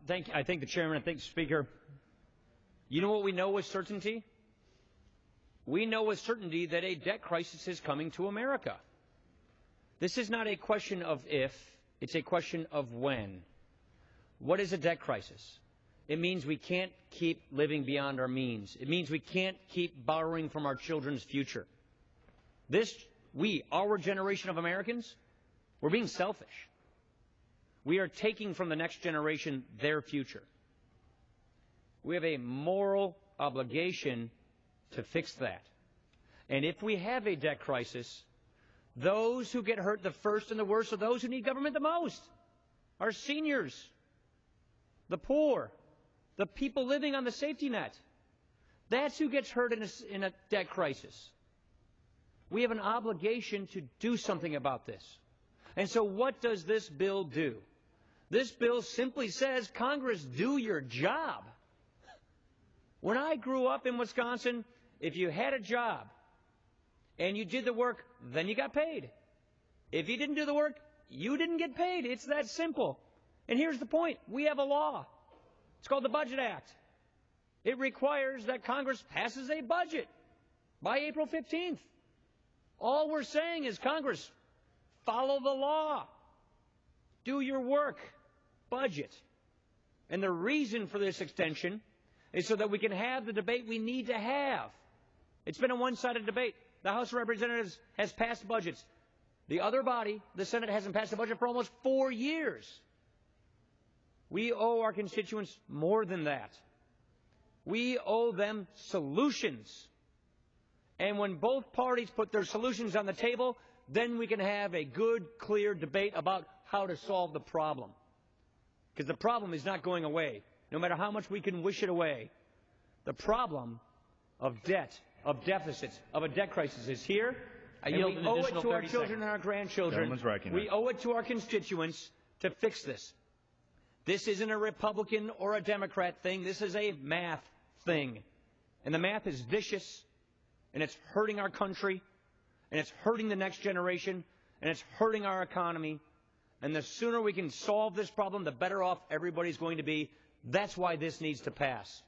I thank the chairman. I thank the speaker. You know what we know with certainty? We know with certainty that a debt crisis is coming to America. This is not a question of if, it's a question of when. What is a debt crisis? It means we can't keep living beyond our means. It means we can't keep borrowing from our children's future. Our generation of Americans, we're being selfish. We are taking from the next generation their future. We have a moral obligation to fix that. And if we have a debt crisis, those who get hurt the first and the worst are those who need government the most. Our seniors, the poor, the people living on the safety net. That's who gets hurt in a debt crisis. We have an obligation to do something about this. And so what does this bill do? This bill simply says, Congress, do your job. When I grew up in Wisconsin, if you had a job and you did the work, then you got paid. If you didn't do the work, you didn't get paid. It's that simple. And here's the point. We have a law. It's called the Budget Act. It requires that Congress passes a budget by April 15th. All we're saying is, Congress, follow the law. Do your work. Budget. And the reason for this extension is so that we can have the debate we need to have. It's been a one-sided debate. The House of Representatives has passed budgets. The other body, the Senate, hasn't passed a budget for almost 4 years. We owe our constituents more than that. We owe them solutions. And when both parties put their solutions on the table, then we can have a good, clear debate about how to solve the problem. Because the problem is not going away, no matter how much we can wish it away. The problem of debt, of deficits, of a debt crisis is here. And we owe it to our children and our grandchildren. We owe it to our constituents to fix this. This isn't a Republican or a Democrat thing. This is a math thing. And the math is vicious, and it's hurting our country, and it's hurting the next generation, and it's hurting our economy. And the sooner we can solve this problem, the better off everybody's going to be. That's why this needs to pass.